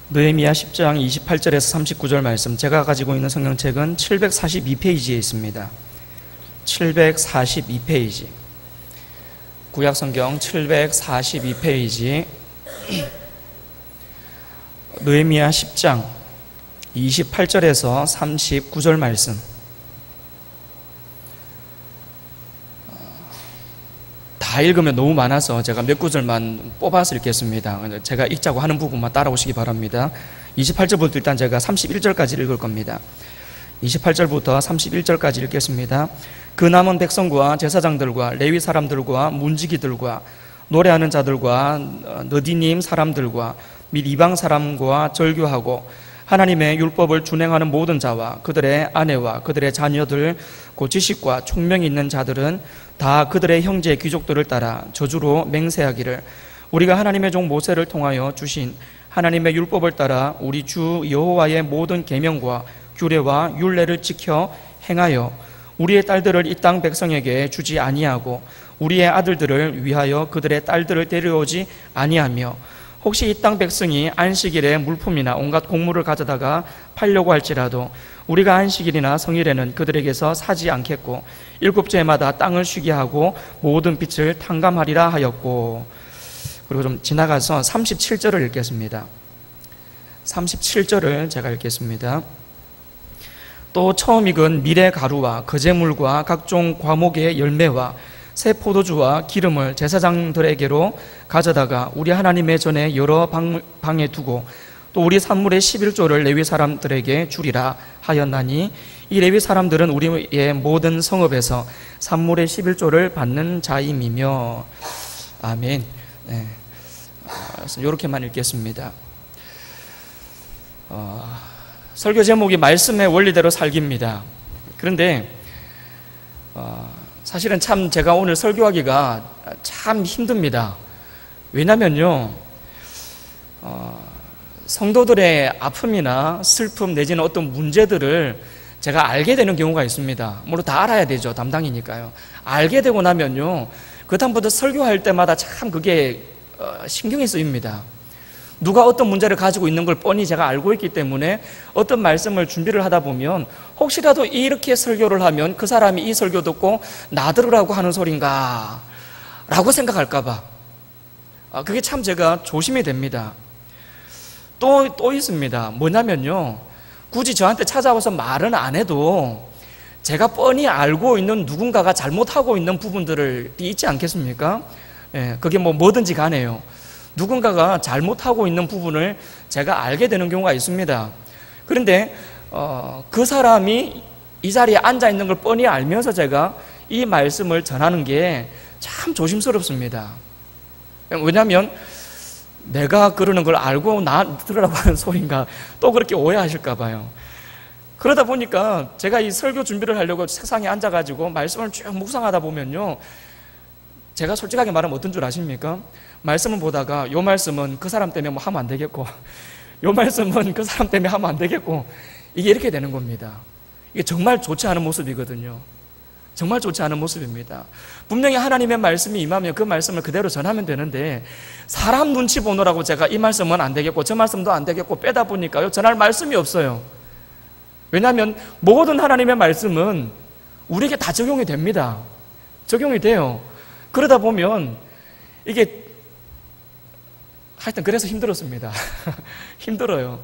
느헤미야 10장 28절에서 39절 말씀, 제가 가지고 있는 성경책은 742페이지에 있습니다. 742페이지, 구약성경 742페이지, 느헤미야 10장 28절에서 39절 말씀. 다 읽으면 너무 많아서 제가 몇 구절만 뽑아서 읽겠습니다. 제가 읽자고 하는 부분만 따라오시기 바랍니다. 28절부터 일단 제가 31절까지 읽을 겁니다. 28절부터 31절까지 읽겠습니다. 그 남은 백성과 제사장들과 레위 사람들과 문지기들과 노래하는 자들과 느디님 사람들과 및 이방 사람과 절교하고 하나님의 율법을 준행하는 모든 자와 그들의 아내와 그들의 자녀들, 곧 지식과 총명이 있는 자들은 다 그들의 형제 귀족들을 따라 저주로 맹세하기를, 우리가 하나님의 종 모세를 통하여 주신 하나님의 율법을 따라 우리 주 여호와의 모든 계명과 규례와 율례를 지켜 행하여 우리의 딸들을 이 땅 백성에게 주지 아니하고 우리의 아들들을 위하여 그들의 딸들을 데려오지 아니하며, 혹시 이 땅 백성이 안식일에 물품이나 온갖 곡물을 가져다가 팔려고 할지라도 우리가 안식일이나 성일에는 그들에게서 사지 않겠고 일곱째마다 땅을 쉬게 하고 모든 빛을 탕감하리라 하였고. 그리고 좀 지나가서 37절을 읽겠습니다. 37절을 제가 읽겠습니다. 또 처음 익은 밀의 가루와 거제물과 각종 과목의 열매와 새 포도주와 기름을 제사장들에게로 가져다가 우리 하나님의 전에 여러 방에 두고 또 우리 산물의 11조를 레위 사람들에게 주리라 하였나니, 이 레위 사람들은 우리의 모든 성읍에서 산물의 11조를 받는 자임이며. 아멘. 네. 이렇게만 읽겠습니다. 설교 제목이 말씀의 원리대로 살기입니다. 그런데 사실은 참 제가 오늘 설교하기가 참 힘듭니다. 왜냐면요, 성도들의 아픔이나 슬픔 내지는 어떤 문제들을 제가 알게 되는 경우가 있습니다. 물론 다 알아야 되죠. 담당이니까요. 알게 되고 나면요, 그 다음부터 설교할 때마다 참 그게 신경이 쓰입니다. 누가 어떤 문제를 가지고 있는 걸 뻔히 제가 알고 있기 때문에 어떤 말씀을 준비를 하다 보면 혹시라도 이렇게 설교를 하면 그 사람이 이 설교 듣고 나 들으라고 하는 소린가 라고 생각할까 봐 그게 참 제가 조심이 됩니다. 또 있습니다. 뭐냐면요, 굳이 저한테 찾아와서 말은 안 해도 제가 뻔히 알고 있는 누군가가 잘못하고 있는 부분들이 있지 않겠습니까? 예, 그게 뭐든지 간에요. 누군가가 잘못하고 있는 부분을 제가 알게 되는 경우가 있습니다. 그런데 그 사람이 이 자리에 앉아 있는 걸 뻔히 알면서 제가 이 말씀을 전하는 게 참 조심스럽습니다. 왜냐하면 내가 그러는 걸 알고 나 들으라고 하는 소리인가 또 그렇게 오해하실까 봐요. 그러다 보니까 제가 이 설교 준비를 하려고 책상에 앉아가지고 말씀을 쭉 묵상하다 보면요, 제가 솔직하게 말하면 어떤 줄 아십니까? 말씀을 보다가 요 말씀은 그 사람 때문에 뭐 하면 안 되겠고 요 말씀은 그 사람 때문에 하면 안 되겠고, 이게 이렇게 되는 겁니다. 이게 정말 좋지 않은 모습이거든요. 정말 좋지 않은 모습입니다. 분명히 하나님의 말씀이 임하면 그 말씀을 그대로 전하면 되는데 사람 눈치 보느라고 제가 이 말씀은 안 되겠고 저 말씀도 안 되겠고 빼다 보니까요, 전할 말씀이 없어요. 왜냐하면 모든 하나님의 말씀은 우리에게 다 적용이 됩니다. 적용이 돼요. 그러다 보면 이게 하여튼 그래서 힘들었습니다. 힘들어요.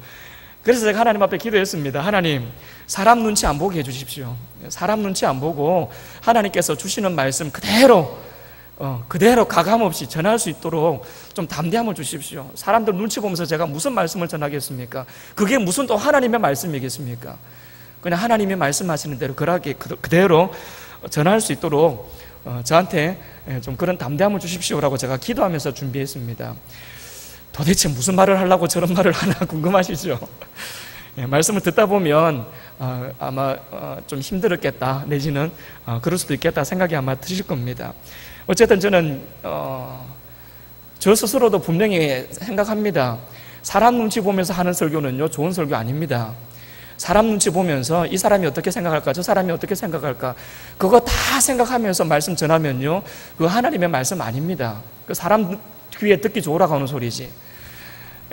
그래서 제가 하나님 앞에 기도했습니다. 하나님, 사람 눈치 안 보게 해주십시오. 사람 눈치 안 보고 하나님께서 주시는 말씀 그대로 가감없이 전할 수 있도록 좀 담대함을 주십시오. 사람들 눈치 보면서 제가 무슨 말씀을 전하겠습니까? 그게 무슨 또 하나님의 말씀이겠습니까? 그냥 하나님이 말씀하시는 대로 그대로 전할 수 있도록 저한테 좀 그런 담대함을 주십시오라고 제가 기도하면서 준비했습니다. 도대체 무슨 말을 하려고 저런 말을 하나 궁금하시죠? 말씀을 듣다 보면 아마 좀 힘들었겠다 내지는 그럴 수도 있겠다 생각이 아마 드실 겁니다. 어쨌든 저는 저 스스로도 분명히 생각합니다. 사람 눈치 보면서 하는 설교는요, 좋은 설교 아닙니다. 사람 눈치 보면서 이 사람이 어떻게 생각할까, 저 사람이 어떻게 생각할까, 그거 다 생각하면서 말씀 전하면요, 그거 하나님의 말씀 아닙니다. 그 사람 귀에 듣기 좋으라고 하는 소리지.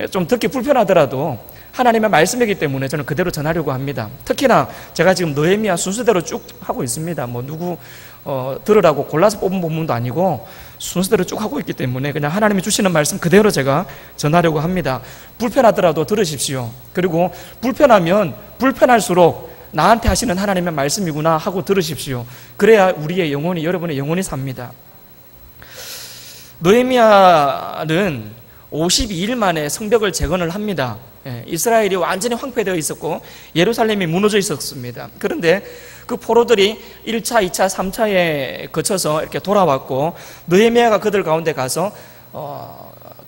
좀 듣기 불편하더라도 하나님의 말씀이기 때문에 저는 그대로 전하려고 합니다. 특히나 제가 지금 느헤미야 순서대로 쭉 하고 있습니다. 뭐 누구 들으라고 골라서 뽑은 본문도 아니고 순서대로 쭉 하고 있기 때문에 그냥 하나님이 주시는 말씀 그대로 제가 전하려고 합니다. 불편하더라도 들으십시오. 그리고 불편하면 불편할수록 나한테 하시는 하나님의 말씀이구나 하고 들으십시오. 그래야 우리의 영혼이, 여러분의 영혼이 삽니다. 느헤미야는 52일 만에 성벽을 재건을 합니다. 이스라엘이 완전히 황폐되어 있었고 예루살렘이 무너져 있었습니다. 그런데 그 포로들이 1차, 2차, 3차에 거쳐서 이렇게 돌아왔고 느헤미야가 그들 가운데 가서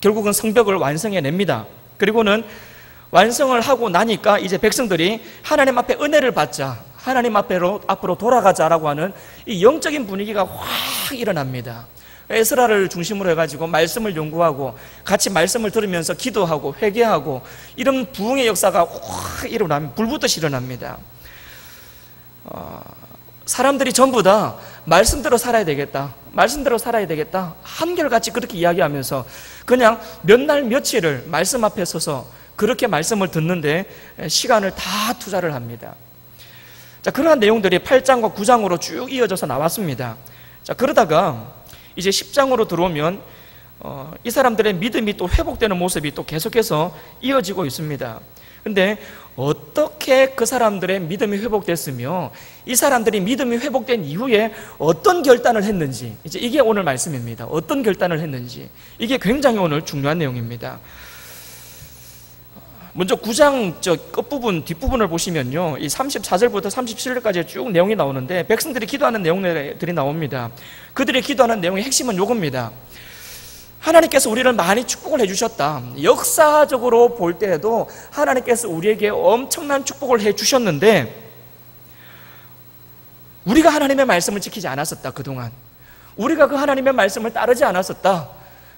결국은 성벽을 완성해냅니다. 그리고는 완성을 하고 나니까 이제 백성들이 하나님 앞에 은혜를 받자, 하나님 앞으로 돌아가자라고 하는 이 영적인 분위기가 확 일어납니다. 에스라를 중심으로 해가지고 말씀을 연구하고 같이 말씀을 들으면서 기도하고 회개하고 이런 부흥의 역사가 확 일어납니다. 불붙듯이 일어납니다. 사람들이 전부 다 말씀대로 살아야 되겠다, 말씀대로 살아야 되겠다, 한결같이 그렇게 이야기하면서 그냥 몇 날 며칠을 말씀 앞에 서서 그렇게 말씀을 듣는데 시간을 다 투자를 합니다. 자, 그러한 내용들이 8장과 9장으로 쭉 이어져서 나왔습니다. 자, 그러다가 이제 10장으로 들어오면 이 사람들의 믿음이 또 회복되는 모습이 또 계속해서 이어지고 있습니다. 근데 어떻게 그 사람들의 믿음이 회복됐으며 이 사람들이 믿음이 회복된 이후에 어떤 결단을 했는지, 이제 이게 오늘 말씀입니다. 어떤 결단을 했는지, 이게 굉장히 오늘 중요한 내용입니다. 먼저 9장 끝부분, 뒷부분을 보시면요, 이 34절부터 37절까지 쭉 내용이 나오는데 백성들이 기도하는 내용들이 나옵니다. 그들이 기도하는 내용의 핵심은 요겁니다. 하나님께서 우리를 많이 축복을 해주셨다. 역사적으로 볼 때에도 하나님께서 우리에게 엄청난 축복을 해주셨는데 우리가 하나님의 말씀을 지키지 않았었다. 그동안 우리가 그 하나님의 말씀을 따르지 않았었다.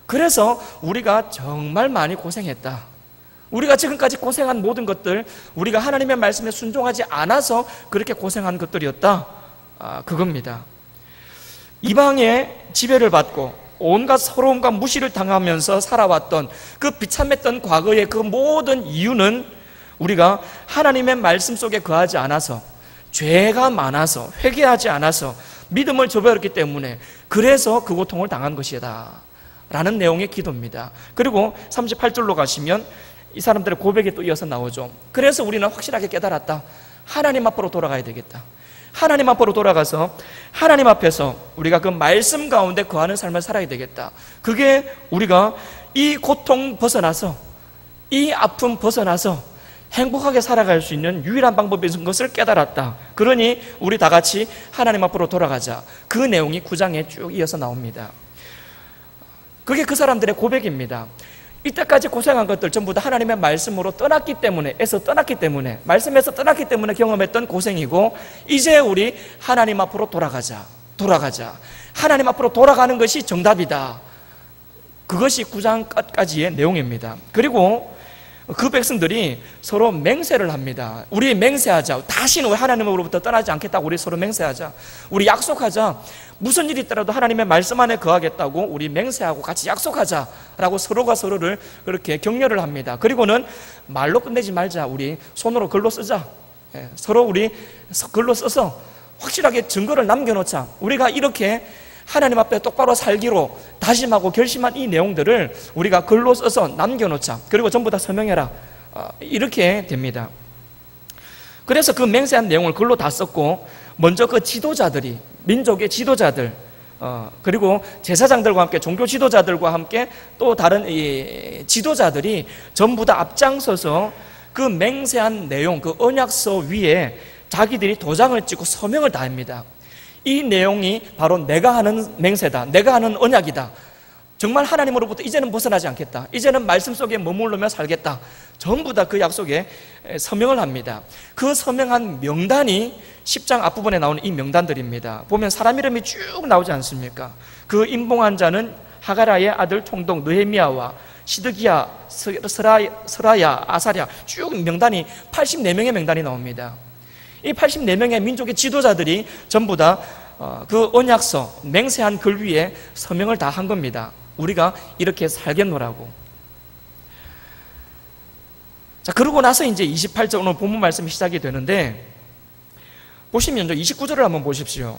그래서 우리가 정말 많이 고생했다. 우리가 지금까지 고생한 모든 것들, 우리가 하나님의 말씀에 순종하지 않아서 그렇게 고생한 것들이었다. 그겁니다. 이방의 지배를 받고 온갖 서러움과 무시를 당하면서 살아왔던 그 비참했던 과거의 그 모든 이유는 우리가 하나님의 말씀 속에 거하지 않아서, 죄가 많아서, 회개하지 않아서, 믿음을 저버렸기 때문에 그래서 그 고통을 당한 것이다 라는 내용의 기도입니다. 그리고 38절로 가시면 이 사람들의 고백이 또 이어서 나오죠. 그래서 우리는 확실하게 깨달았다. 하나님 앞으로 돌아가야 되겠다. 하나님 앞으로 돌아가서 하나님 앞에서 우리가 그 말씀 가운데 거하는 삶을 살아야 되겠다. 그게 우리가 이 고통 벗어나서, 이 아픔 벗어나서 행복하게 살아갈 수 있는 유일한 방법인 것을 깨달았다. 그러니 우리 다 같이 하나님 앞으로 돌아가자. 그 내용이 9장에 쭉 이어서 나옵니다. 그게 그 사람들의 고백입니다. 이때까지 고생한 것들 전부 다 하나님의 말씀으로 떠났기 때문에, 말씀에서 떠났기 때문에 경험했던 고생이고, 이제 우리 하나님 앞으로 돌아가자. 하나님 앞으로 돌아가는 것이 정답이다. 그것이 9장 끝까지의 내용입니다. 그리고 그 백성들이 서로 맹세를 합니다. 우리 맹세하자. 다시는 하나님으로부터 떠나지 않겠다고 우리 서로 맹세하자. 우리 약속하자. 무슨 일이 있더라도 하나님의 말씀 안에 거하겠다고 우리 맹세하고 같이 약속하자라고 서로가 서로를 그렇게 격려를 합니다. 그리고는 말로 끝내지 말자. 우리 손으로 글로 쓰자. 서로 우리 글로 써서 확실하게 증거를 남겨놓자. 우리가 이렇게 하나님 앞에 똑바로 살기로 다짐하고 결심한 이 내용들을 우리가 글로 써서 남겨놓자. 그리고 전부 다 서명해라. 이렇게 됩니다. 그래서 그 맹세한 내용을 글로 다 썼고, 먼저 그 지도자들이, 민족의 지도자들, 그리고 제사장들과 함께, 종교 지도자들과 함께 또 다른 이 지도자들이 전부 다 앞장서서 그 맹세한 내용, 그 언약서 위에 자기들이 도장을 찍고 서명을 다 합니다. 이 내용이 바로 내가 하는 맹세다, 내가 하는 언약이다, 정말 하나님으로부터 이제는 벗어나지 않겠다, 이제는 말씀 속에 머무르며 살겠다, 전부 다 그 약속에 서명을 합니다. 그 서명한 명단이 10장 앞부분에 나오는 이 명단들입니다. 보면 사람 이름이 쭉 나오지 않습니까? 그 임봉한 자는 하가라의 아들 총독 느헤미야와 시드기야, 스라야, 아사랴, 쭉 명단이 84명의 명단이 나옵니다. 이 84명의 민족의 지도자들이 전부 다 그 언약서, 맹세한 글 위에 서명을 다 한 겁니다. 우리가 이렇게 살겠노라고. 자, 그러고 나서 이제 28절 오늘 본문 말씀이 시작이 되는데, 보시면 29절을 한번 보십시오.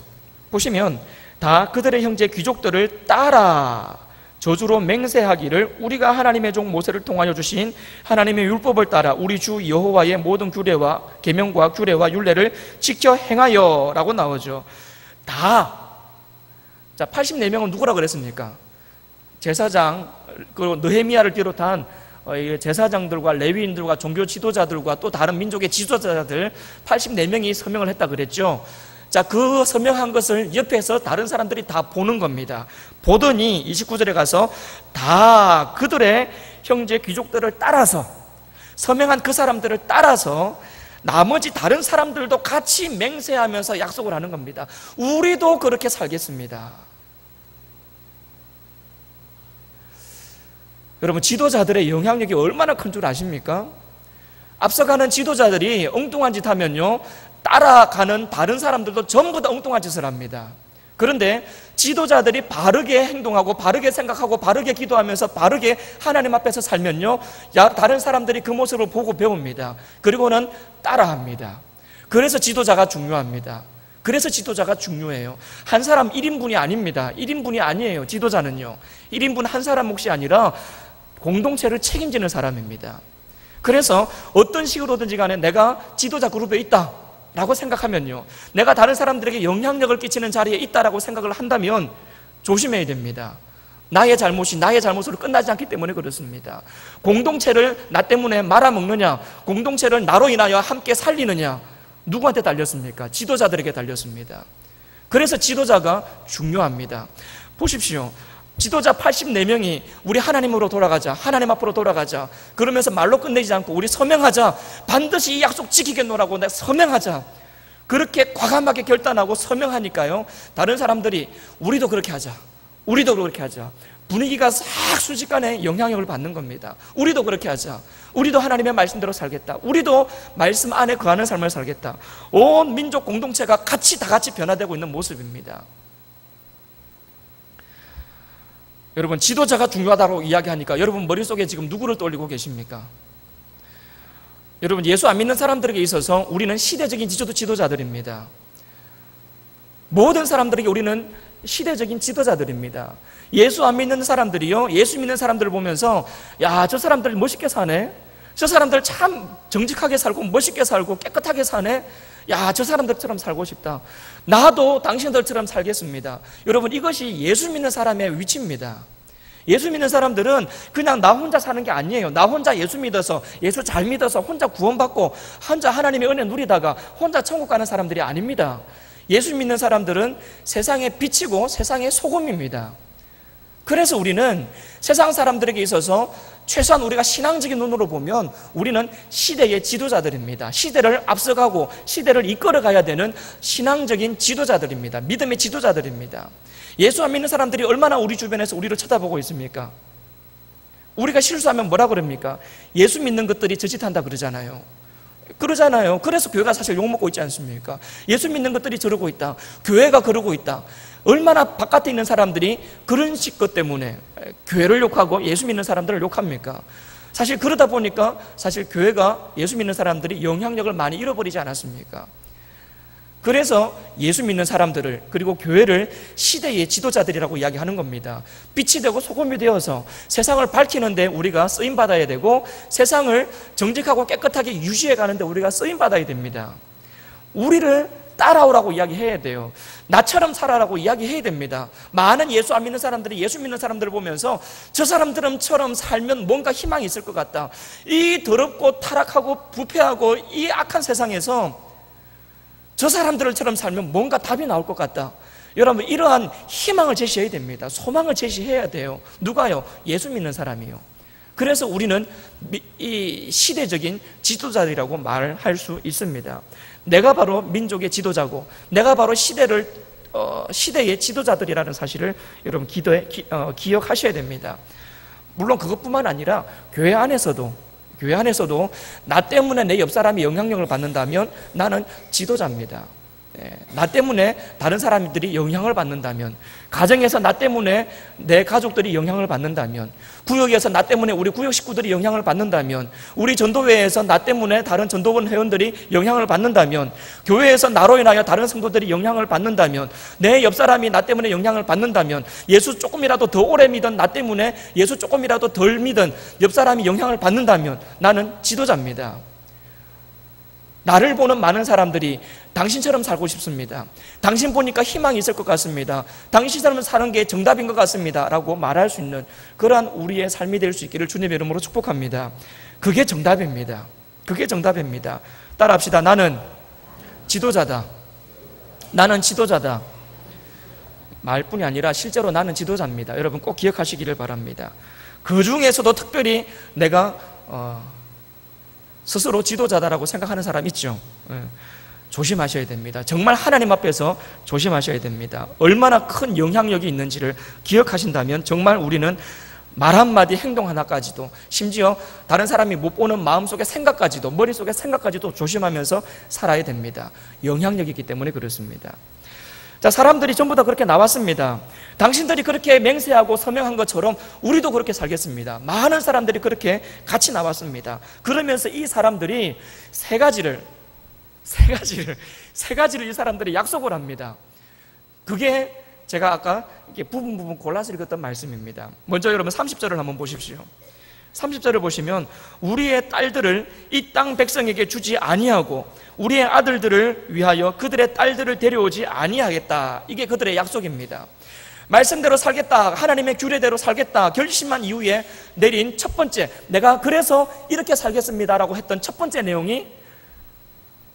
보시면 다 그들의 형제 귀족들을 따라 저주로 맹세하기를 우리가 하나님의 종 모세를 통하여 주신 하나님의 율법을 따라 우리 주 여호와의 모든 규례와 계명과 규례와 율례를 지켜 행하여 라고 나오죠. 다. 자, 84명은 누구라 그랬습니까? 제사장, 그리고 느헤미야를 비롯한 제사장들과 레위인들과 종교 지도자들과 또 다른 민족의 지도자들 84명이 서명을 했다 그랬죠. 자, 그 서명한 것을 옆에서 다른 사람들이 다 보는 겁니다. 보더니 29절에 가서 다 그들의 형제 귀족들을 따라서, 서명한 그 사람들을 따라서 나머지 다른 사람들도 같이 맹세하면서 약속을 하는 겁니다. 우리도 그렇게 살겠습니다. 여러분, 지도자들의 영향력이 얼마나 큰 줄 아십니까? 앞서가는 지도자들이 엉뚱한 짓 하면요, 따라가는 다른 사람들도 전부 다 엉뚱한 짓을 합니다. 그런데 지도자들이 바르게 행동하고 바르게 생각하고 바르게 기도하면서 바르게 하나님 앞에서 살면요, 다른 사람들이 그 모습을 보고 배웁니다. 그리고는 따라합니다. 그래서 지도자가 중요합니다. 그래서 지도자가 중요해요. 한 사람 1인분이 아닙니다. 1인분이 아니에요. 지도자는요, 1인분 한 사람 몫이 아니라 공동체를 책임지는 사람입니다. 그래서 어떤 식으로든지 간에 내가 지도자 그룹에 있다 라고 생각하면요, 내가 다른 사람들에게 영향력을 끼치는 자리에 있다라고 생각을 한다면 조심해야 됩니다. 나의 잘못이 나의 잘못으로 끝나지 않기 때문에 그렇습니다. 공동체를 나 때문에 말아먹느냐, 공동체를 나로 인하여 함께 살리느냐, 누구한테 달렸습니까? 지도자들에게 달렸습니다. 그래서 지도자가 중요합니다. 보십시오. 지도자 84명이 우리 하나님으로 돌아가자, 하나님 앞으로 돌아가자, 그러면서 말로 끝내지 않고 우리 서명하자, 반드시 이 약속 지키겠노라고 내가 서명하자, 그렇게 과감하게 결단하고 서명하니까요, 다른 사람들이 우리도 그렇게 하자, 우리도 그렇게 하자, 분위기가 싹 순식간에 영향력을 받는 겁니다. 우리도 그렇게 하자, 우리도 하나님의 말씀대로 살겠다, 우리도 말씀 안에 거하는 삶을 살겠다. 온 민족 공동체가 다 같이 변화되고 있는 모습입니다. 여러분, 지도자가 중요하다고 이야기하니까 여러분 머릿속에 지금 누구를 떠올리고 계십니까? 여러분, 예수 안 믿는 사람들에게 있어서 우리는 시대적인 지도자들입니다. 모든 사람들에게 우리는 시대적인 지도자들입니다. 예수 안 믿는 사람들이요, 예수 믿는 사람들을 보면서 야, 저 사람들 멋있게 사네, 저 사람들 참 정직하게 살고 멋있게 살고 깨끗하게 사네, 야, 저 사람들처럼 살고 싶다, 나도 당신들처럼 살겠습니다. 여러분, 이것이 예수 믿는 사람의 위치입니다. 예수 믿는 사람들은 그냥 나 혼자 사는 게 아니에요. 나 혼자 예수 믿어서, 예수 잘 믿어서 혼자 구원받고 혼자 하나님의 은혜 누리다가 혼자 천국 가는 사람들이 아닙니다. 예수 믿는 사람들은 세상의 빛이고 세상의 소금입니다. 그래서 우리는 세상 사람들에게 있어서 최소한 우리가 신앙적인 눈으로 보면 우리는 시대의 지도자들입니다. 시대를 앞서가고 시대를 이끌어가야 되는 신앙적인 지도자들입니다. 믿음의 지도자들입니다. 예수 안 믿는 사람들이 얼마나 우리 주변에서 우리를 쳐다보고 있습니까? 우리가 실수하면 뭐라 그럽니까? 예수 믿는 것들이 저짓한다 그러잖아요. 그래서 교회가 사실 욕먹고 있지 않습니까? 예수 믿는 것들이 저러고 있다, 교회가 그러고 있다. 얼마나 바깥에 있는 사람들이 그런 것 때문에 교회를 욕하고 예수 믿는 사람들을 욕합니까? 사실 그러다 보니까 사실 교회가 예수 믿는 사람들이 영향력을 많이 잃어버리지 않았습니까? 그래서 예수 믿는 사람들을, 그리고 교회를 시대의 지도자들이라고 이야기하는 겁니다. 빛이 되고 소금이 되어서 세상을 밝히는데 우리가 쓰임받아야 되고, 세상을 정직하고 깨끗하게 유지해 가는데 우리가 쓰임받아야 됩니다. 우리를 따라오라고 이야기해야 돼요. 나처럼 살아라고 이야기해야 됩니다. 많은 예수 안 믿는 사람들이 예수 믿는 사람들을 보면서 저 사람들처럼 살면 뭔가 희망이 있을 것 같다, 이 더럽고 타락하고 부패하고 이 악한 세상에서 저 사람들처럼 살면 뭔가 답이 나올 것 같다. 여러분, 이러한 희망을 제시해야 됩니다. 소망을 제시해야 돼요. 누가요? 예수 믿는 사람이요. 그래서 우리는 이 시대적인 지도자들이라고 말할 수 있습니다. 내가 바로 민족의 지도자고, 내가 바로 시대의 지도자들이라는 사실을 여러분 기억하셔야 됩니다. 물론 그것뿐만 아니라 교회 안에서도 나 때문에 내 옆 사람이 영향력을 받는다면 나는 지도자입니다. 나 때문에 다른 사람들이 영향을 받는다면, 가정에서 나 때문에 내 가족들이 영향을 받는다면, 구역에서 나 때문에 우리 구역 식구들이 영향을 받는다면, 우리 전도회에서 나 때문에 다른 전도원 회원들이 영향을 받는다면, 교회에서 나로 인하여 다른 성도들이 영향을 받는다면, 내 옆 사람이 나 때문에 영향을 받는다면, 예수 조금이라도 더 오래 믿은 나 때문에 예수 조금이라도 덜 믿은 옆 사람이 영향을 받는다면 나는 지도자입니다. 나를 보는 많은 사람들이 당신처럼 살고 싶습니다. 당신 보니까 희망이 있을 것 같습니다. 당신처럼 사는 게 정답인 것 같습니다. 라고 말할 수 있는 그러한 우리의 삶이 될 수 있기를 주님의 이름으로 축복합니다. 그게 정답입니다. 그게 정답입니다. 따라합시다. 나는 지도자다. 나는 지도자다. 말뿐이 아니라 실제로 나는 지도자입니다. 여러분 꼭 기억하시기를 바랍니다. 그 중에서도 특별히 내가 스스로 지도자다라고 생각하는 사람 있죠. 조심하셔야 됩니다. 정말 하나님 앞에서 조심하셔야 됩니다. 얼마나 큰 영향력이 있는지를 기억하신다면 정말 우리는 말 한마디 행동 하나까지도, 심지어 다른 사람이 못 보는 마음속의 생각까지도, 머릿속의 생각까지도 조심하면서 살아야 됩니다. 영향력이 있기 때문에 그렇습니다. 자, 사람들이 전부 다 그렇게 나왔습니다. 당신들이 그렇게 맹세하고 서명한 것처럼 우리도 그렇게 살겠습니다. 많은 사람들이 그렇게 같이 나왔습니다. 그러면서 이 사람들이 세 가지를 이 사람들이 약속을 합니다. 그게 제가 아까 이렇게 부분 골라서 읽었던 말씀입니다. 먼저 여러분 30절을 한번 보십시오. 30절을 보시면 우리의 딸들을 이 땅 백성에게 주지 아니하고 우리의 아들들을 위하여 그들의 딸들을 데려오지 아니하겠다. 이게 그들의 약속입니다. 말씀대로 살겠다, 하나님의 규례대로 살겠다 결심한 이후에 내린 첫 번째, 내가 그래서 이렇게 살겠습니다라고 했던 첫 번째 내용이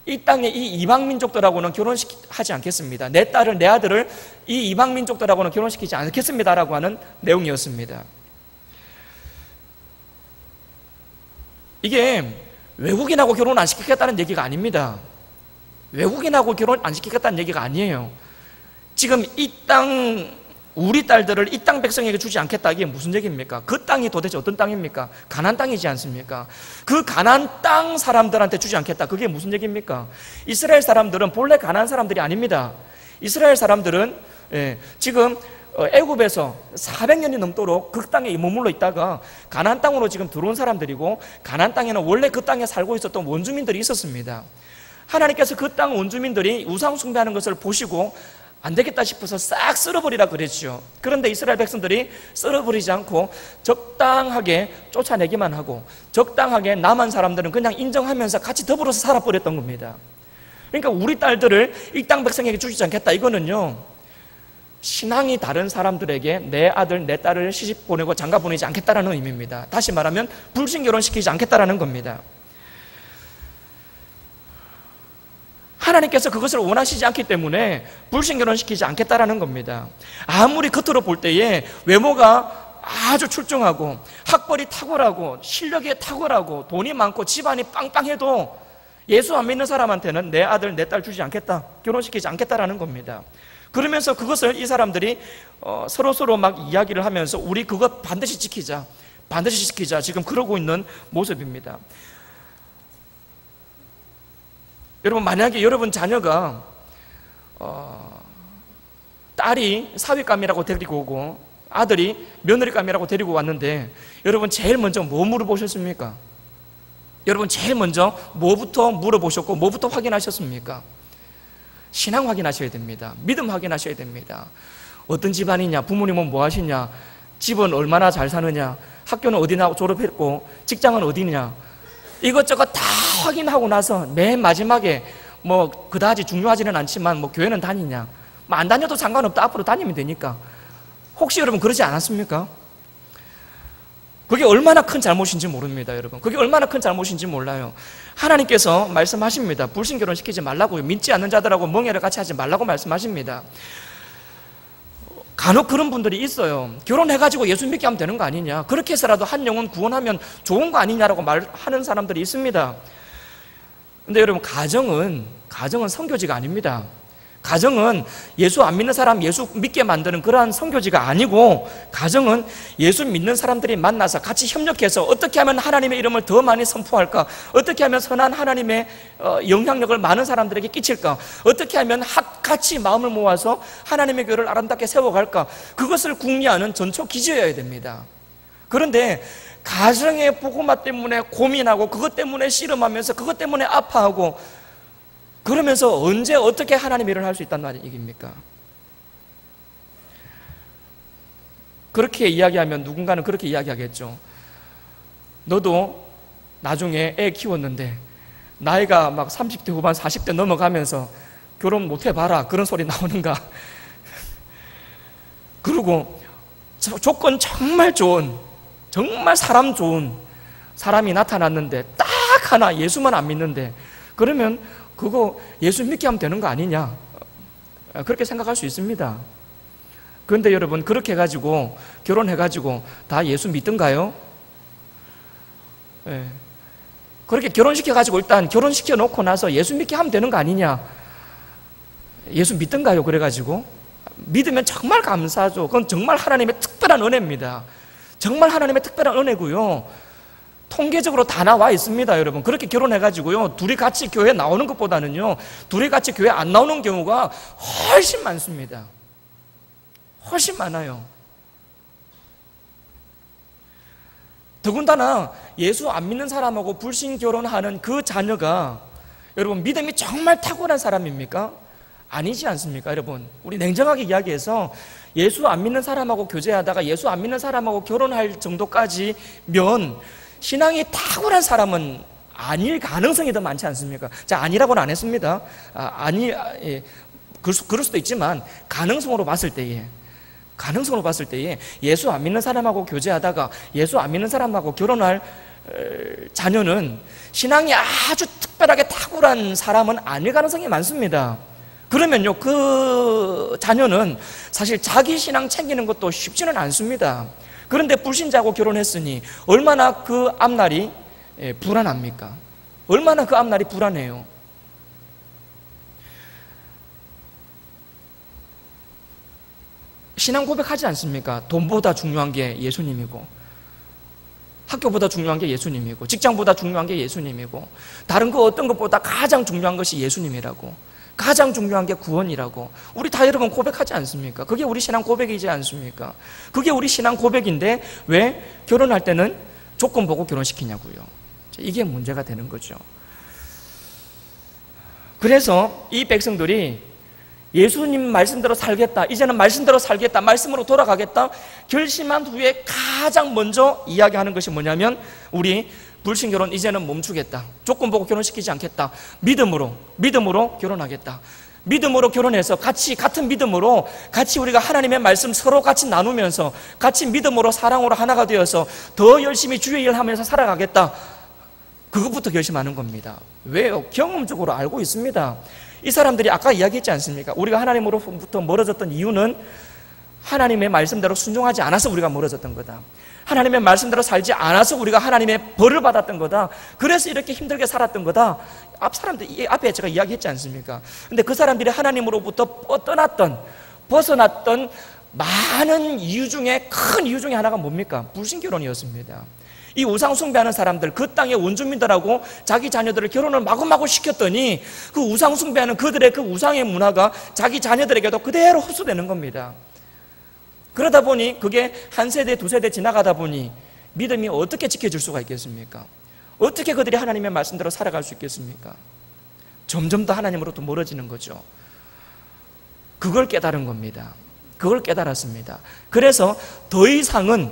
이 땅의 이 이방민족들하고는 결혼하지 않겠습니다. 내 딸을, 내 아들을 이 이방민족들하고는 결혼시키지 않겠습니다라고 하는 내용이었습니다. 이게 외국인하고 결혼 안 시키겠다는 얘기가 아닙니다. 외국인하고 결혼 안 시키겠다는 얘기가 아니에요. 지금 이 땅, 우리 딸들을 이 땅 백성에게 주지 않겠다. 이게 무슨 얘기입니까? 그 땅이 도대체 어떤 땅입니까? 가나안 땅이지 않습니까? 그 가나안 땅 사람들한테 주지 않겠다. 그게 무슨 얘기입니까? 이스라엘 사람들은 본래 가나안 사람들이 아닙니다. 이스라엘 사람들은 지금 애굽에서 400년이 넘도록 그 땅에 머물러 있다가 가나안 땅으로 지금 들어온 사람들이고, 가나안 땅에는 원래 그 땅에 살고 있었던 원주민들이 있었습니다. 하나님께서 그 땅 원주민들이 우상 숭배하는 것을 보시고 안 되겠다 싶어서 싹 쓸어버리라 그랬죠. 그런데 이스라엘 백성들이 쓸어버리지 않고 적당하게 쫓아내기만 하고, 적당하게 남은 사람들은 그냥 인정하면서 같이 더불어서 살아버렸던 겁니다. 그러니까 우리 딸들을 이 땅 백성에게 주지 않겠다, 이거는요 신앙이 다른 사람들에게 내 아들, 내 딸을 시집 보내고 장가 보내지 않겠다라는 의미입니다. 다시 말하면 불신 결혼시키지 않겠다라는 겁니다. 하나님께서 그것을 원하시지 않기 때문에 불신 결혼시키지 않겠다라는 겁니다. 아무리 겉으로 볼 때에 외모가 아주 출중하고 학벌이 탁월하고 실력이 탁월하고 돈이 많고 집안이 빵빵해도 예수 안 믿는 사람한테는 내 아들, 내 딸 주지 않겠다, 결혼시키지 않겠다라는 겁니다. 그러면서 그것을 이 사람들이 서로 막 이야기를 하면서 우리 그것 반드시 지키자, 반드시 지키자, 지금 그러고 있는 모습입니다. 여러분, 만약에 여러분 자녀가 딸이 사위감이라고 데리고 오고 아들이 며느리감이라고 데리고 왔는데 여러분 제일 먼저 뭐 물어보셨습니까? 여러분 제일 먼저 뭐부터 물어보셨고 뭐부터 확인하셨습니까? 신앙 확인하셔야 됩니다. 믿음 확인하셔야 됩니다. 어떤 집안이냐, 부모님은 뭐 하시냐, 집은 얼마나 잘 사느냐, 학교는 어디나 졸업했고 직장은 어디냐, 이것저것 다 확인하고 나서 맨 마지막에 뭐 그다지 중요하지는 않지만 뭐 교회는 다니냐, 뭐 안 다녀도 상관없다, 앞으로 다니면 되니까. 혹시 여러분 그러지 않았습니까? 그게 얼마나 큰 잘못인지 모릅니다, 여러분. 그게 얼마나 큰 잘못인지 몰라요. 하나님께서 말씀하십니다. 불신 결혼시키지 말라고요. 믿지 않는 자들하고 멍해를 같이 하지 말라고 말씀하십니다. 간혹 그런 분들이 있어요. 결혼해가지고 예수 믿게 하면 되는 거 아니냐, 그렇게 해서라도 한 영혼 구원하면 좋은 거 아니냐라고 말하는 사람들이 있습니다. 근데 여러분, 가정은 성교지가 아닙니다. 가정은 예수 안 믿는 사람 예수 믿게 만드는 그러한 선교지가 아니고, 가정은 예수 믿는 사람들이 만나서 같이 협력해서 어떻게 하면 하나님의 이름을 더 많이 선포할까, 어떻게 하면 선한 하나님의 영향력을 많은 사람들에게 끼칠까, 어떻게 하면 같이 마음을 모아서 하나님의 교회를 아름답게 세워갈까, 그것을 궁리하는 전초 기지여야 됩니다. 그런데 가정의 복음화 때문에 고민하고, 그것 때문에 씨름하면서, 그것 때문에 아파하고, 그러면서 언제 어떻게 하나님의 일을 할 수 있다는 얘기입니까? 그렇게 이야기하면 누군가는 그렇게 이야기하겠죠. 너도 나중에 애 키웠는데 나이가 막 30대 후반 40대 넘어가면서 결혼 못 해봐라, 그런 소리 나오는가? 그리고 조건 정말 좋은, 정말 사람 좋은 사람이 나타났는데 딱 하나 예수만 안 믿는데, 그러면 그거 예수 믿게 하면 되는 거 아니냐, 그렇게 생각할 수 있습니다. 그런데 여러분, 그렇게 해가지고 결혼해가지고 다 예수 믿던가요? 네. 그렇게 결혼시켜가지고 일단 결혼시켜 놓고 나서 예수 믿게 하면 되는 거 아니냐, 예수 믿던가요? 그래가지고 믿으면 정말 감사하죠. 그건 정말 하나님의 특별한 은혜입니다. 정말 하나님의 특별한 은혜고요, 통계적으로 다 나와 있습니다. 여러분, 그렇게 결혼해가지고요 둘이 같이 교회 나오는 것보다는요 둘이 같이 교회 안 나오는 경우가 훨씬 많습니다. 훨씬 많아요. 더군다나 예수 안 믿는 사람하고 불신 결혼하는 그 자녀가 여러분 믿음이 정말 탁월한 사람입니까? 아니지 않습니까? 여러분, 우리 냉정하게 이야기해서 예수 안 믿는 사람하고 교제하다가 예수 안 믿는 사람하고 결혼할 정도까지면 신앙이 탁월한 사람은 아닐 가능성이 더 많지 않습니까? 자, 아니라고는 안 했습니다. 그럴 수도 있지만 가능성으로 봤을 때에 예수 안 믿는 사람하고 교제하다가 예수 안 믿는 사람하고 결혼할 자녀는 신앙이 아주 특별하게 탁월한 사람은 아닐 가능성이 많습니다. 그러면요, 그 자녀는 사실 자기 신앙 챙기는 것도 쉽지는 않습니다. 그런데 불신자하고 결혼했으니 얼마나 그 앞날이 불안합니까? 얼마나 그 앞날이 불안해요. 신앙 고백하지 않습니까? 돈보다 중요한 게 예수님이고, 학교보다 중요한 게 예수님이고, 직장보다 중요한 게 예수님이고, 다른 거 어떤 것보다 가장 중요한 것이 예수님이라고, 가장 중요한 게 구원이라고 우리 다 여러분 고백하지 않습니까? 그게 우리 신앙 고백이지 않습니까? 그게 우리 신앙 고백인데 왜 결혼할 때는 조건 보고 결혼시키냐고요. 이게 문제가 되는 거죠. 그래서 이 백성들이 예수님 말씀대로 살겠다, 이제는 말씀대로 살겠다, 말씀으로 돌아가겠다 결심한 후에 가장 먼저 이야기하는 것이 뭐냐면, 우리 불신 결혼 이제는 멈추겠다, 조건 보고 결혼시키지 않겠다, 믿음으로 결혼하겠다, 믿음으로 결혼해서 같은 믿음으로 같이 우리가 하나님의 말씀 서로 같이 나누면서 같이 믿음으로 사랑으로 하나가 되어서 더 열심히 주의 일 하면서 살아가겠다, 그것부터 결심하는 겁니다. 왜요? 경험적으로 알고 있습니다. 이 사람들이 아까 이야기했지 않습니까? 우리가 하나님으로부터 멀어졌던 이유는 하나님의 말씀대로 순종하지 않아서 우리가 멀어졌던 거다, 하나님의 말씀대로 살지 않아서 우리가 하나님의 벌을 받았던 거다, 그래서 이렇게 힘들게 살았던 거다. 앞에 제가 이야기했지 않습니까? 근데 그 사람들이 하나님으로부터 벗어났던 많은 이유 중에 큰 이유 중에 하나가 뭡니까? 불신결혼이었습니다. 이 우상 숭배하는 사람들, 그 땅의 원주민들하고 자기 자녀들을 결혼을 마구마구 시켰더니 그 우상 숭배하는 그들의 그 우상의 문화가 자기 자녀들에게도 그대로 흡수되는 겁니다. 그러다 보니 그게 한 세대 두 세대 지나가다 보니 믿음이 어떻게 지켜질 수가 있겠습니까? 어떻게 그들이 하나님의 말씀대로 살아갈 수 있겠습니까? 점점 더 하나님으로부터 멀어지는 거죠. 그걸 깨달은 겁니다. 그걸 깨달았습니다. 그래서 더 이상은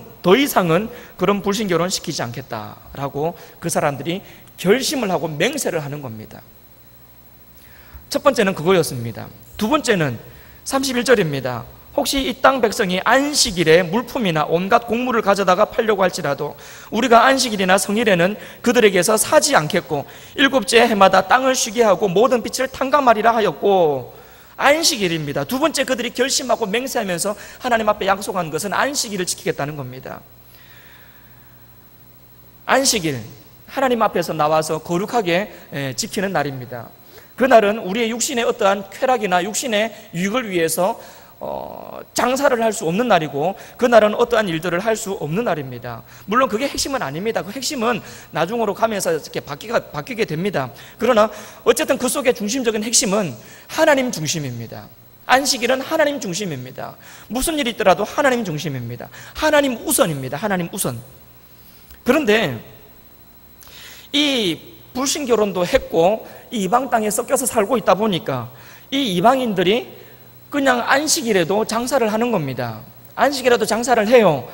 그런 불신결혼 시키지 않겠다라고 그 사람들이 결심을 하고 맹세를 하는 겁니다. 첫 번째는 그거였습니다. 두 번째는 31절입니다. 혹시 이 땅 백성이 안식일에 물품이나 온갖 곡물을 가져다가 팔려고 할지라도 우리가 안식일이나 성일에는 그들에게서 사지 않겠고 일곱째 해마다 땅을 쉬게 하고 모든 빛을 탕감하리라 하였고, 안식일입니다. 두 번째 그들이 결심하고 맹세하면서 하나님 앞에 약속한 것은 안식일을 지키겠다는 겁니다. 안식일, 하나님 앞에서 나와서 거룩하게 지키는 날입니다. 그날은 우리의 육신의 어떠한 쾌락이나 육신의 유익을 위해서 장사를 할 수 없는 날이고, 그날은 어떠한 일들을 할 수 없는 날입니다. 물론 그게 핵심은 아닙니다. 그 핵심은 나중으로 가면서 이렇게 바뀌게 됩니다. 그러나 어쨌든 그 속의 중심적인 핵심은 하나님 중심입니다. 안식일은 하나님 중심입니다. 무슨 일이 있더라도 하나님 중심입니다. 하나님 우선입니다. 하나님 우선. 그런데 이 불신결혼도 했고 이 이방 땅에 섞여서 살고 있다 보니까 이 이방인들이 그냥 안식일에도 장사를 하는 겁니다. 안식일에도 장사를 해요.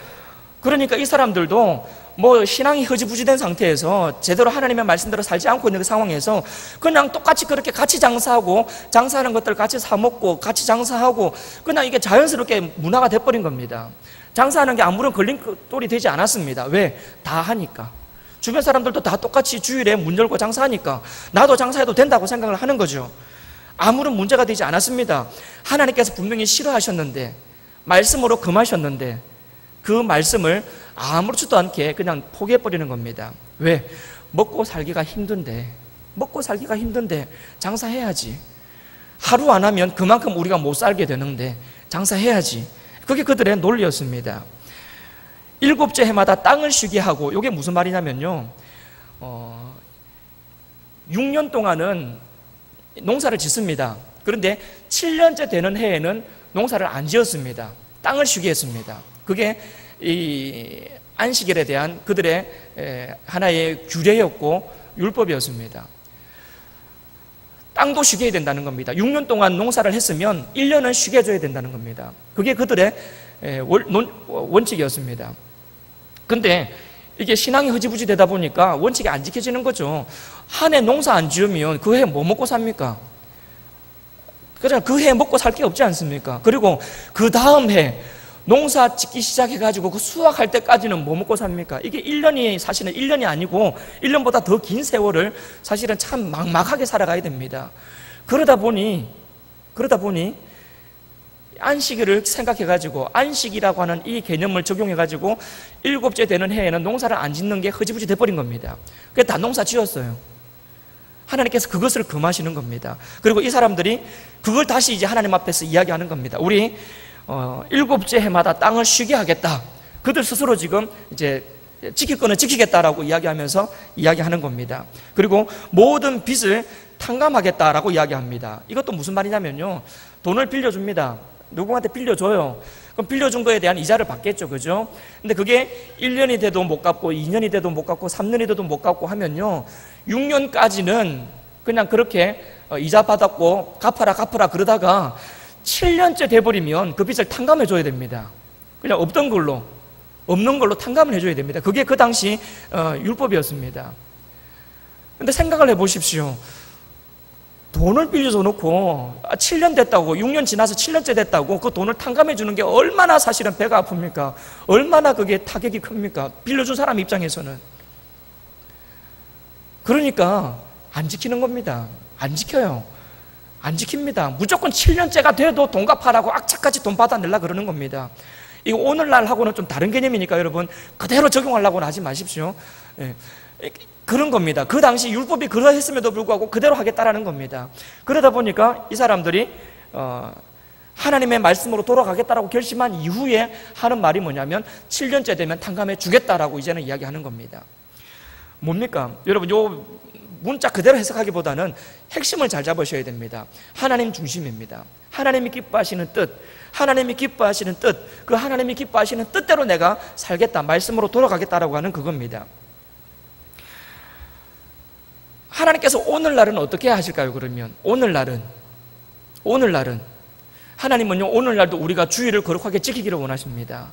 그러니까 이 사람들도 뭐 신앙이 흐지부지된 상태에서 제대로 하나님의 말씀대로 살지 않고 있는 그 상황에서 그냥 똑같이 그렇게 같이 장사하고, 장사하는 것들 같이 사 먹고 같이 장사하고, 그냥 이게 자연스럽게 문화가 돼버린 겁니다. 장사하는 게 아무런 걸림돌이 되지 않았습니다. 왜? 다 하니까. 주변 사람들도 다 똑같이 주일에 문 열고 장사하니까 나도 장사해도 된다고 생각을 하는 거죠. 아무런 문제가 되지 않았습니다. 하나님께서 분명히 싫어하셨는데, 말씀으로 금하셨는데 그 말씀을 아무렇지도 않게 그냥 포기해버리는 겁니다. 왜? 먹고 살기가 힘든데 장사해야지. 하루 안 하면 그만큼 우리가 못 살게 되는데 장사해야지. 그게 그들의 논리였습니다. 일곱째 해마다 땅을 쉬게 하고, 이게 무슨 말이냐면요, 6년 동안은 농사를 짓습니다. 그런데 7년째 되는 해에는 농사를 안 지었습니다. 땅을 쉬게 했습니다. 그게 이 안식일에 대한 그들의 하나의 규례였고 율법이었습니다. 땅도 쉬게 해야 된다는 겁니다. 6년 동안 농사를 했으면 1년은 쉬게 해줘야 된다는 겁니다. 그게 그들의 원칙이었습니다. 근데 이게 신앙이 흐지부지 되다 보니까 원칙이 안 지켜지는 거죠. 한 해 농사 안 지으면 그 해 뭐 먹고 삽니까? 그냥 그 해 먹고 살 게 없지 않습니까? 그리고 그 다음 해 농사 짓기 시작해가지고 그 수확할 때까지는 뭐 먹고 삽니까? 이게 1년이 사실은 1년이 아니고 1년보다 더 긴 세월을 사실은 참 막막하게 살아가야 됩니다. 그러다 보니 안식일을 생각해가지고 안식이라고 하는 이 개념을 적용해가지고 7째 되는 해에는 농사를 안 짓는 게 흐지부지 돼버린 겁니다. 그래서 다 농사 지었어요. 하나님께서 그것을 금하시는 겁니다. 그리고 이 사람들이 그걸 다시 이제 하나님 앞에서 이야기하는 겁니다. 우리 7째 해마다 땅을 쉬게 하겠다. 그들 스스로 지금 이제 지킬 거는 지키겠다라고 이야기하면서 이야기하는 겁니다. 그리고 모든 빚을 탕감하겠다라고 이야기합니다. 이것도 무슨 말이냐면요, 돈을 빌려줍니다. 누구한테 빌려줘요. 그럼 빌려준 거에 대한 이자를 받겠죠, 그죠? 근데 그게 1년이 돼도 못 갚고 2년이 돼도 못 갚고 3년이 돼도 못 갚고 하면요, 6년까지는 그냥 그렇게 이자 받았고 갚아라 그러다가 7년째 돼버리면 그 빚을 탕감해 줘야 됩니다. 그냥 없는 걸로 탕감을 해줘야 됩니다. 그게 그 당시 율법이었습니다. 근데 생각을 해보십시오. 돈을 빌려줘 놓고 7년 됐다고, 6년 지나서 7년째 됐다고 그 돈을 탕감해 주는 게 얼마나 사실은 배가 아픕니까? 얼마나 그게 타격이 큽니까? 빌려준 사람 입장에서는. 그러니까 안 지키는 겁니다. 안 지켜요. 안 지킵니다. 무조건 7년째가 돼도 돈 갚아라고 악착같이 돈 받아내려고 그러는 겁니다. 이거 오늘날하고는 좀 다른 개념이니까 여러분 그대로 적용하려고는 하지 마십시오. 예. 그런 겁니다. 그 당시 율법이 그러했음에도 불구하고 그대로 하겠다라는 겁니다. 그러다 보니까 이 사람들이 하나님의 말씀으로 돌아가겠다라고 결심한 이후에 하는 말이 뭐냐면 7년째 되면 탕감해 주겠다라고 이제는 이야기하는 겁니다. 뭡니까? 여러분, 요 문자 그대로 해석하기보다는 핵심을 잘 잡으셔야 됩니다. 하나님 중심입니다. 하나님이 기뻐하시는 뜻, 그 하나님이 기뻐하시는 뜻대로 내가 살겠다, 말씀으로 돌아가겠다라고 하는 그겁니다. 하나님께서 오늘날은 어떻게 하실까요? 그러면 오늘날은 하나님은요, 오늘날도 우리가 주일을 거룩하게 지키기를 원하십니다.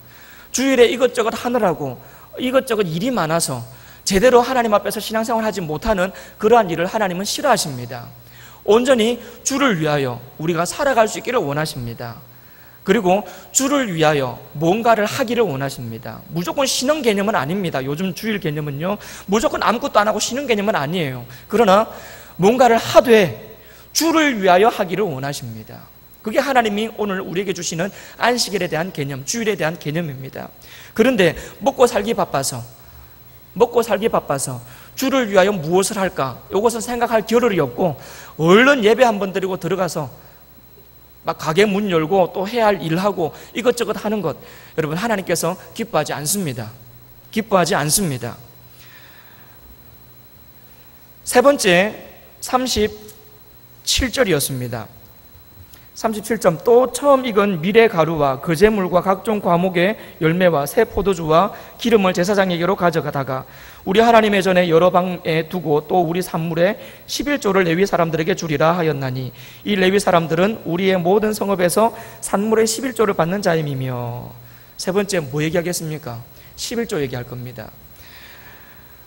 주일에 이것저것 하느라고 이것저것 일이 많아서 제대로 하나님 앞에서 신앙생활을 하지 못하는 그러한 일을 하나님은 싫어하십니다. 온전히 주를 위하여 우리가 살아갈 수 있기를 원하십니다. 그리고 주를 위하여 뭔가를 하기를 원하십니다. 무조건 쉬는 개념은 아닙니다. 요즘 주일 개념은요, 무조건 아무것도 안 하고 쉬는 개념은 아니에요. 그러나 뭔가를 하되 주를 위하여 하기를 원하십니다. 그게 하나님이 오늘 우리에게 주시는 안식일에 대한 개념, 주일에 대한 개념입니다. 그런데 먹고 살기 바빠서 주를 위하여 무엇을 할까? 이것은 생각할 겨를이 없고 얼른 예배 한번 드리고 들어가서 막 가게 문 열고 또 해야 할 일하고 이것저것 하는 것, 여러분 하나님께서 기뻐하지 않습니다. 기뻐하지 않습니다. 세 번째 37절이었습니다. 37점, 또 처음 익은 미래 가루와 거제물과 각종 과목의 열매와 새 포도주와 기름을 제사장에게로 가져가다가 우리 하나님의 전에 여러 방에 두고 또 우리 산물의 11조를 레위 사람들에게 주리라 하였나니 이 레위 사람들은 우리의 모든 성읍에서 산물의 11조를 받는 자임이며. 세 번째 뭐 얘기하겠습니까? 11조 얘기할 겁니다.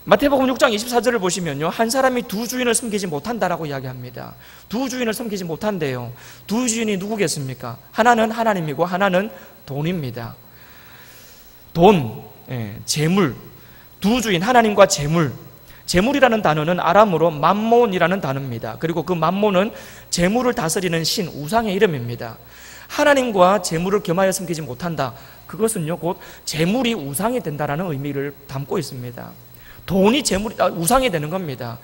마태복음 6장 24절을 보시면요, 한 사람이 두 주인을 섬기지 못한다라고 이야기합니다. 두 주인을 섬기지 못한대요. 두 주인이 누구겠습니까? 하나는 하나님이고 하나는 돈입니다. 돈, 재물. 두 주인, 하나님과 재물. 재물이라는 단어는 아람어로 맘몬이라는 단어입니다. 그리고 그 맘몬은 재물을 다스리는 신, 우상의 이름입니다. 하나님과 재물을 겸하여 섬기지 못한다. 그것은요, 곧 재물이 우상이 된다라는 의미를 담고 있습니다. 돈이 우상이 되는 겁니다.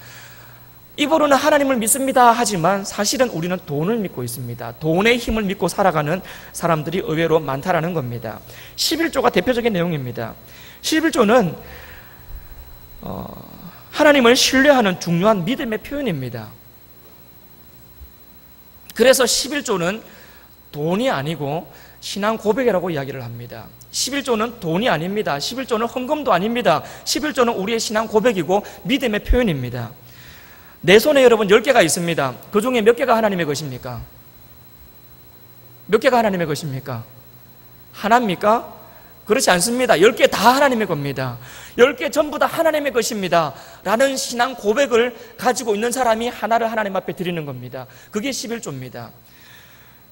입으로는 하나님을 믿습니다 하지만 사실은 우리는 돈을 믿고 있습니다. 돈의 힘을 믿고 살아가는 사람들이 의외로 많다라는 겁니다. 11조가 대표적인 내용입니다. 11조는 하나님을 신뢰하는 중요한 믿음의 표현입니다. 그래서 11조는 돈이 아니고 신앙 고백이라고 이야기를 합니다. 11조는 돈이 아닙니다. 11조는 헌금도 아닙니다. 11조는 우리의 신앙 고백이고 믿음의 표현입니다. 내 손에 여러분 10개가 있습니다. 그 중에 몇 개가 하나님의 것입니까? 몇 개가 하나님의 것입니까? 하나입니까? 그렇지 않습니다. 10개 다 하나님의 겁니다. 10개 전부 다 하나님의 것입니다 라는 신앙 고백을 가지고 있는 사람이 하나를 하나님 앞에 드리는 겁니다. 그게 11조입니다.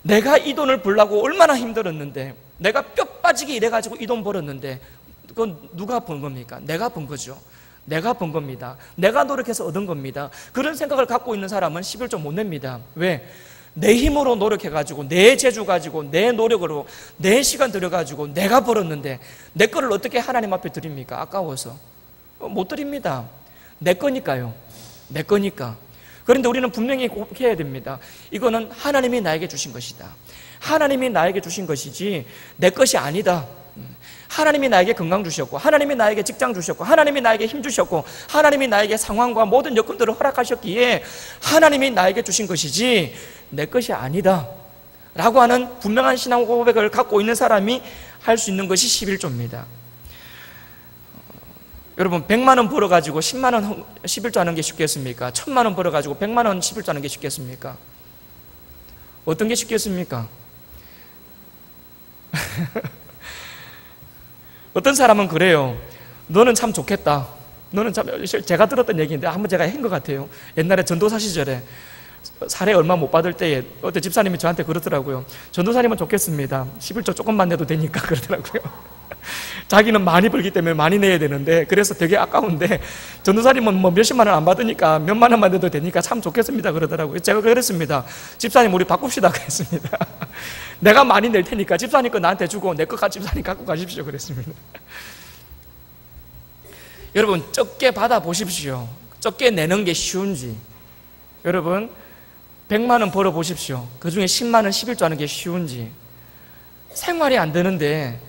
내가 이 돈을 벌려고 얼마나 힘들었는데, 내가 뼈 빠지게 일해가지고 이 돈 벌었는데, 그건 누가 번 겁니까? 내가 번 거죠. 내가 번 겁니다. 내가 노력해서 얻은 겁니다. 그런 생각을 갖고 있는 사람은 11조 못 냅니다. 왜? 내 힘으로 노력해가지고, 내 재주 가지고, 내 노력으로, 내 시간 들여가지고 내가 벌었는데 내 거를 어떻게 하나님 앞에 드립니까? 아까워서 못 드립니다. 내 거니까요. 내 거니까. 그런데 우리는 분명히 고백해야 됩니다. 이거는 하나님이 나에게 주신 것이다. 하나님이 나에게 주신 것이지 내 것이 아니다. 하나님이 나에게 건강 주셨고, 하나님이 나에게 직장 주셨고, 하나님이 나에게 힘 주셨고, 하나님이 나에게 상황과 모든 여건들을 허락하셨기에 하나님이 나에게 주신 것이지 내 것이 아니다 라고 하는 분명한 신앙 고백을 갖고 있는 사람이 할 수 있는 것이 11조입니다. 여러분 100만 원 벌어가지고 10만 원 11조 하는 게 쉽겠습니까? 1000만 원 벌어가지고 100만 원 11조 하는 게 쉽겠습니까? 어떤 게 쉽겠습니까? 어떤 사람은 그래요. 너는 참 좋겠다. 너는 참, 제가 들었던 얘기인데 한번 제가 한 것 같아요. 옛날에 전도사 시절에 사례 얼마 못 받을 때에 어떤 집사님이 저한테 그러더라고요. 전도사님은 좋겠습니다. 11조 조금만 내도 되니까 그러더라고요. 자기는 많이 벌기 때문에 많이 내야 되는데, 그래서 되게 아까운데 전도사님은 뭐 몇십만 원 안 받으니까 몇만 원만 내도 되니까 참 좋겠습니다 그러더라고요. 제가 그랬습니다. 집사님 우리 바꿉시다 그랬습니다. 내가 많이 낼 테니까 집사님 거 나한테 주고 내 거 집사님 갖고 가십시오 그랬습니다. 여러분 적게 받아 보십시오. 적게 내는 게 쉬운지. 여러분 100만 원 벌어 보십시오. 그 중에 10만 원 11조 하는 게 쉬운지. 생활이 안 되는데,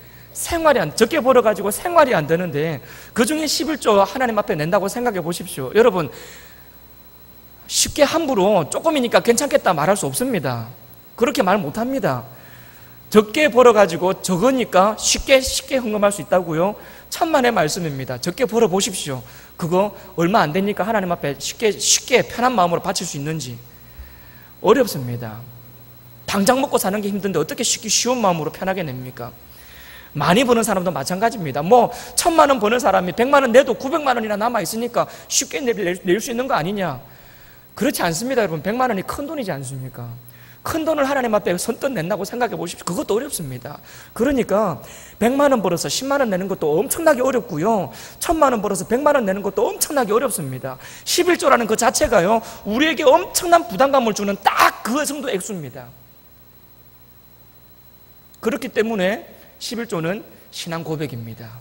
적게 벌어가지고 생활이 안 되는데 그 중에 11조 하나님 앞에 낸다고 생각해 보십시오. 여러분 쉽게 함부로 조금이니까 괜찮겠다 말할 수 없습니다. 그렇게 말 못합니다. 적게 벌어가지고 적으니까 쉽게 헌금할 수 있다고요? 천만의 말씀입니다. 적게 벌어 보십시오. 그거 얼마 안 되니까 하나님 앞에 쉽게 편한 마음으로 바칠 수 있는지. 어렵습니다. 당장 먹고 사는 게 힘든데 어떻게 쉽게 쉬운 마음으로 편하게 냅니까? 많이 버는 사람도 마찬가지입니다. 뭐 1000만 원 버는 사람이 100만 원 내도 900만 원이나 남아있으니까 쉽게 낼 수 있는 거 아니냐? 그렇지 않습니다. 여러분 100만 원이 큰 돈이지 않습니까? 큰 돈을 하나님 앞에 선뜻 낸다고 생각해 보십시오. 그것도 어렵습니다. 그러니까 100만 원 벌어서 10만 원 내는 것도 엄청나게 어렵고요, 1000만 원 벌어서 100만 원 내는 것도 엄청나게 어렵습니다. 11조라는 그 자체가요 우리에게 엄청난 부담감을 주는 딱 그 정도 액수입니다. 그렇기 때문에 11조는 신앙 고백입니다.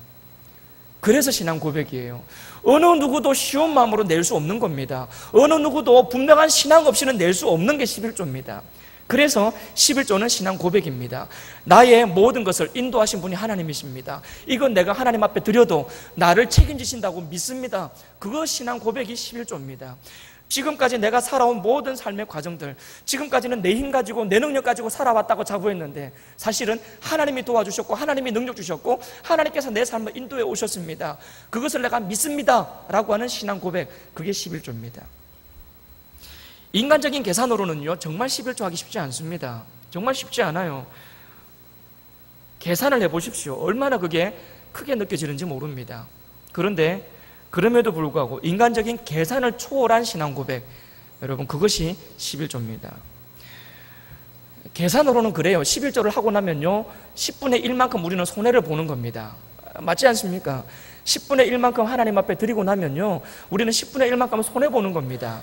그래서 신앙 고백이에요. 어느 누구도 쉬운 마음으로 낼 수 없는 겁니다. 어느 누구도 분명한 신앙 없이는 낼 수 없는 게 11조입니다. 그래서 11조는 신앙 고백입니다. 나의 모든 것을 인도하신 분이 하나님이십니다. 이건 내가 하나님 앞에 드려도 나를 책임지신다고 믿습니다. 그거 신앙 고백이 11조입니다. 지금까지 내가 살아온 모든 삶의 과정들, 지금까지는 내 힘 가지고 내 능력 가지고 살아왔다고 자부했는데 사실은 하나님이 도와주셨고 하나님이 능력 주셨고 하나님께서 내 삶을 인도해 오셨습니다. 그것을 내가 믿습니다 라고 하는 신앙 고백, 그게 11조입니다. 인간적인 계산으로는요, 정말 11조 하기 쉽지 않습니다. 정말 쉽지 않아요. 계산을 해보십시오. 얼마나 그게 크게 느껴지는지 모릅니다. 그런데 그럼에도 불구하고 인간적인 계산을 초월한 신앙 고백, 여러분 그것이 11조입니다. 계산으로는 그래요. 11조를 하고 나면요 10분의 1만큼 우리는 손해를 보는 겁니다. 맞지 않습니까? 10분의 1만큼 하나님 앞에 드리고 나면요 우리는 10분의 1만큼 손해보는 겁니다.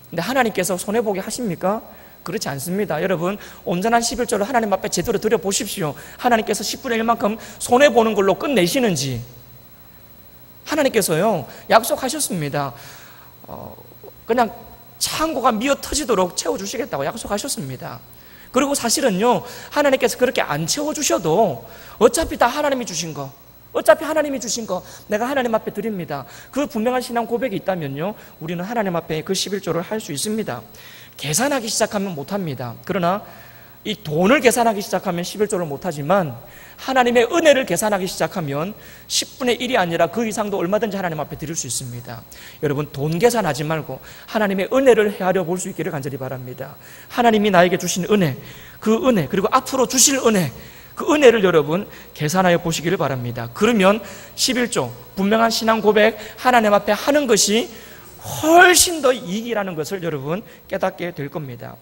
근데 하나님께서 손해보게 하십니까? 그렇지 않습니다. 여러분 온전한 11조를 하나님 앞에 제대로 드려보십시오. 하나님께서 10분의 1만큼 손해보는 걸로 끝내시는지. 하나님께서요 약속하셨습니다. 그냥 창고가 미어 터지도록 채워주시겠다고 약속하셨습니다. 그리고 사실은요 하나님께서 그렇게 안 채워주셔도 어차피 다 하나님이 주신 거, 어차피 하나님이 주신 거 내가 하나님 앞에 드립니다. 그 분명한 신앙 고백이 있다면요 우리는 하나님 앞에 그 11조를 할 수 있습니다. 계산하기 시작하면 못합니다. 그러나 이 돈을 계산하기 시작하면 11조를 못하지만 하나님의 은혜를 계산하기 시작하면 10분의 1이 아니라 그 이상도 얼마든지 하나님 앞에 드릴 수 있습니다. 여러분 돈 계산하지 말고 하나님의 은혜를 헤아려 볼 수 있기를 간절히 바랍니다. 하나님이 나에게 주신 은혜, 그 은혜 그리고 앞으로 주실 은혜, 그 은혜를 여러분 계산하여 보시기를 바랍니다. 그러면 11조 분명한 신앙 고백 하나님 앞에 하는 것이 훨씬 더 이익이라는 것을 여러분 깨닫게 될 겁니다.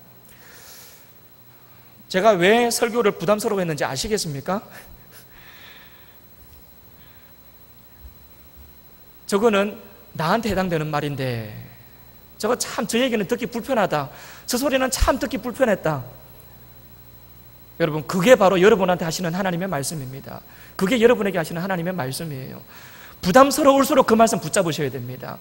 제가 왜 설교를 부담스러워했는지 아시겠습니까? 저거는 나한테 해당되는 말인데 저거 참 저 얘기는 듣기 불편하다, 저 소리는 참 듣기 불편했다. 여러분 그게 바로 여러분한테 하시는 하나님의 말씀입니다. 그게 여러분에게 하시는 하나님의 말씀이에요. 부담스러울수록 그 말씀 붙잡으셔야 됩니다.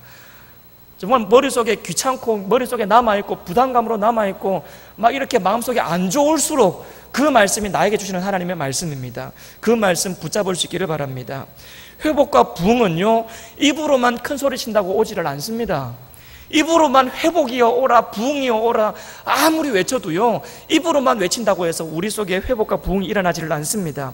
정말 머릿속에 귀찮고 머릿속에 남아있고 부담감으로 남아있고 막 이렇게 마음속에 안 좋을수록 그 말씀이 나에게 주시는 하나님의 말씀입니다. 그 말씀 붙잡을 수 있기를 바랍니다. 회복과 부흥은요 입으로만 큰 소리 친다고 오지를 않습니다. 입으로만 회복이여 오라 부흥이여 오라 아무리 외쳐도요 입으로만 외친다고 해서 우리 속에 회복과 부흥이 일어나지를 않습니다.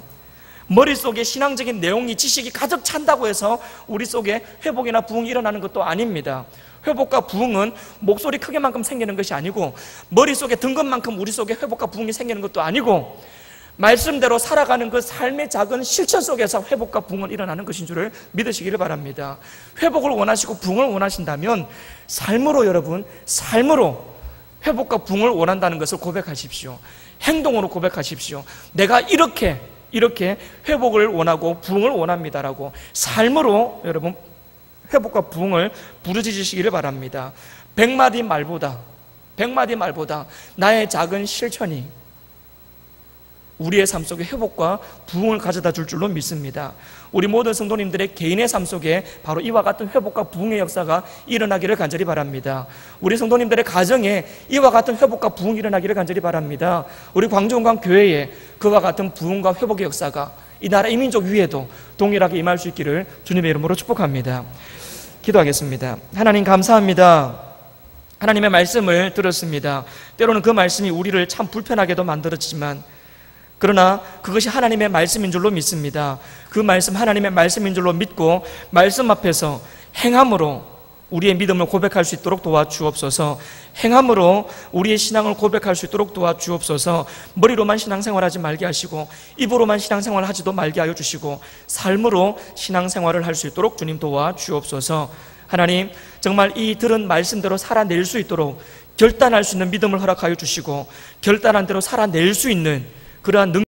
머릿속에 신앙적인 내용이 지식이 가득 찬다고 해서 우리 속에 회복이나 부흥이 일어나는 것도 아닙니다. 회복과 부흥은 목소리 크게만큼 생기는 것이 아니고 머릿속에 든 것만큼 우리 속에 회복과 부흥이 생기는 것도 아니고 말씀대로 살아가는 그 삶의 작은 실천 속에서 회복과 부흥은 일어나는 것인 줄을 믿으시기를 바랍니다. 회복을 원하시고 부흥을 원하신다면 삶으로 여러분 삶으로 회복과 부흥을 원한다는 것을 고백하십시오. 행동으로 고백하십시오. 내가 이렇게 회복을 원하고 부흥을 원합니다라고 삶으로 여러분 회복과 부흥을 부르짖으시기를 바랍니다. 100마디 말보다 나의 작은 실천이 우리의 삶 속에 회복과 부흥을 가져다 줄 줄로 믿습니다. 우리 모든 성도님들의 개인의 삶 속에 바로 이와 같은 회복과 부흥의 역사가 일어나기를 간절히 바랍니다. 우리 성도님들의 가정에 이와 같은 회복과 부흥이 일어나기를 간절히 바랍니다. 우리 광주원광 교회에 그와 같은 부흥과 회복의 역사가 이 나라 이민족 위에도 동일하게 임할 수 있기를 주님의 이름으로 축복합니다. 기도하겠습니다. 하나님 감사합니다. 하나님의 말씀을 들었습니다. 때로는 그 말씀이 우리를 참 불편하게도 만들었지만 그러나 그것이 하나님의 말씀인 줄로 믿습니다. 그 말씀 하나님의 말씀인 줄로 믿고 말씀 앞에서 행함으로 우리의 믿음을 고백할 수 있도록 도와주옵소서. 행함으로 우리의 신앙을 고백할 수 있도록 도와주옵소서. 머리로만 신앙생활하지 말게 하시고 입으로만 신앙생활을 하지도 말게 하여 주시고 삶으로 신앙생활을 할 수 있도록 주님 도와주옵소서. 하나님 정말 이 들은 말씀대로 살아낼 수 있도록 결단할 수 있는 믿음을 허락하여 주시고 결단한 대로 살아낼 수 있는 그러한